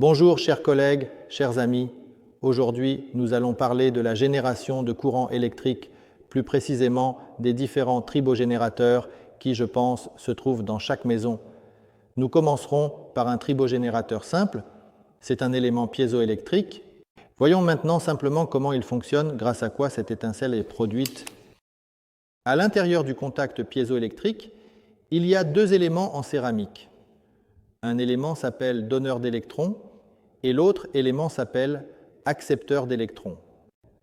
Bonjour chers collègues, chers amis. Aujourd'hui, nous allons parler de la génération de courant électrique, plus précisément des différents tribogénérateurs qui, je pense, se trouvent dans chaque maison. Nous commencerons par un tribogénérateur simple. C'est un élément piézoélectrique. Voyons maintenant simplement comment il fonctionne, grâce à quoi cette étincelle est produite. À l'intérieur du contact piézoélectrique, il y a deux éléments en céramique. Un élément s'appelle donneur d'électrons et l'autre élément s'appelle accepteur d'électrons.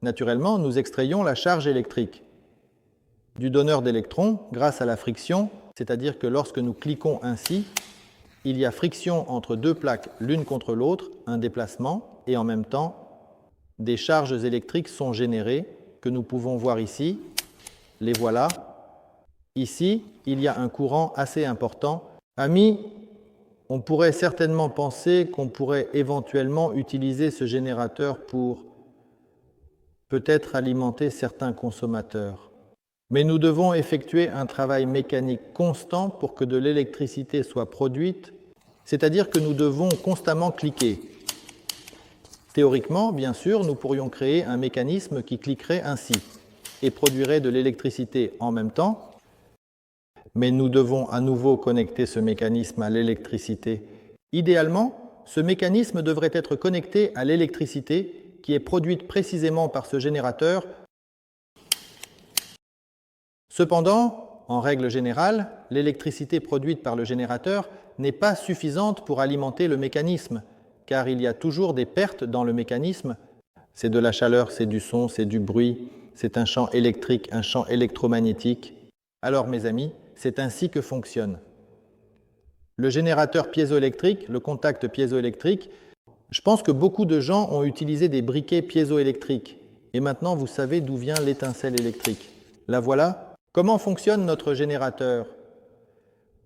Naturellement, nous extrayons la charge électrique du donneur d'électrons grâce à la friction, c'est-à-dire que lorsque nous cliquons ainsi, il y a friction entre deux plaques l'une contre l'autre, un déplacement, et en même temps, des charges électriques sont générées, que nous pouvons voir ici. Les voilà. Ici, il y a un courant assez important. Amis, on pourrait certainement penser qu'on pourrait éventuellement utiliser ce générateur pour peut-être alimenter certains consommateurs. Mais nous devons effectuer un travail mécanique constant pour que de l'électricité soit produite, c'est-à-dire que nous devons constamment cliquer. Théoriquement, bien sûr, nous pourrions créer un mécanisme qui cliquerait ainsi et produirait de l'électricité en même temps, mais nous devons à nouveau connecter ce mécanisme à l'électricité. Idéalement, ce mécanisme devrait être connecté à l'électricité qui est produite précisément par ce générateur. Cependant, en règle générale, l'électricité produite par le générateur n'est pas suffisante pour alimenter le mécanisme, car il y a toujours des pertes dans le mécanisme. C'est de la chaleur, c'est du son, c'est du bruit, c'est un champ électrique, un champ électromagnétique. Alors, mes amis, c'est ainsi que fonctionne le générateur piézoélectrique, le contact piézoélectrique. Je pense que beaucoup de gens ont utilisé des briquets piézoélectriques. Et maintenant, vous savez d'où vient l'étincelle électrique. La voilà. Comment fonctionne notre générateur?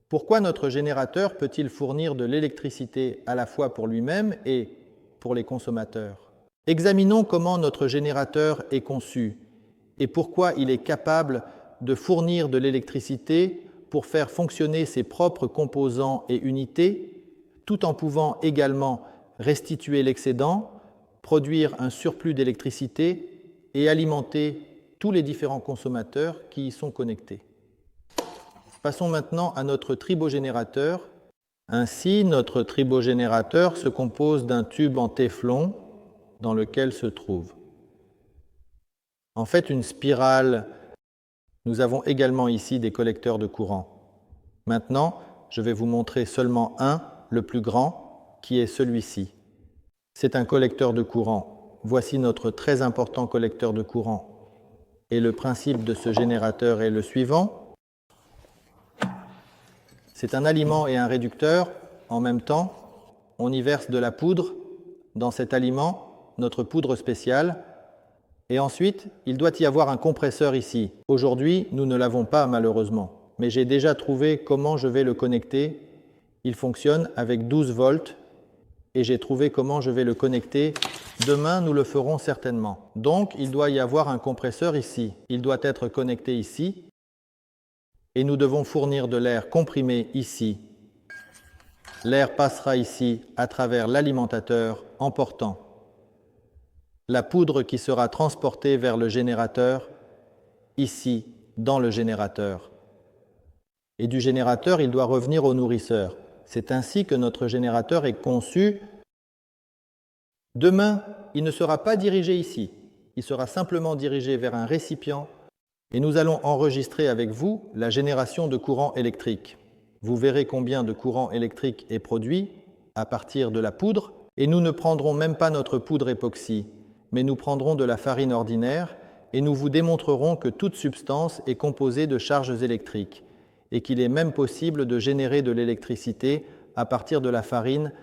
Pourquoi notre générateur peut-il fournir de l'électricité à la fois pour lui-même et pour les consommateurs? Examinons comment notre générateur est conçu et pourquoi il est capable de fournir de l'électricité pour faire fonctionner ses propres composants et unités, tout en pouvant également restituer l'excédent, produire un surplus d'électricité et alimenter tous les différents consommateurs qui y sont connectés. Passons maintenant à notre tribogénérateur. Ainsi, notre tribogénérateur se compose d'un tube en téflon dans lequel se trouve en fait une spirale. Nous avons également ici des collecteurs de courant. Maintenant, je vais vous montrer seulement un, le plus grand, qui est celui-ci. C'est un collecteur de courant. Voici notre très important collecteur de courant. Et le principe de ce générateur est le suivant. C'est un aliment et un réducteur en même temps. On y verse de la poudre dans cet aliment, notre poudre spéciale. Et ensuite, il doit y avoir un compresseur ici. Aujourd'hui, nous ne l'avons pas malheureusement, mais j'ai déjà trouvé comment je vais le connecter. Il fonctionne avec 12 volts et j'ai trouvé comment je vais le connecter. Demain, nous le ferons certainement. Donc, il doit y avoir un compresseur ici. Il doit être connecté ici et nous devons fournir de l'air comprimé ici. L'air passera ici à travers l'alimentateur en portant la poudre qui sera transportée vers le générateur, ici, dans le générateur. Et du générateur, il doit revenir au nourrisseur. C'est ainsi que notre générateur est conçu. Demain, il ne sera pas dirigé ici. Il sera simplement dirigé vers un récipient et nous allons enregistrer avec vous la génération de courant électrique. Vous verrez combien de courant électrique est produit à partir de la poudre et nous ne prendrons même pas notre poudre époxy, mais nous prendrons de la farine ordinaire et nous vous démontrerons que toute substance est composée de charges électriques et qu'il est même possible de générer de l'électricité à partir de la farine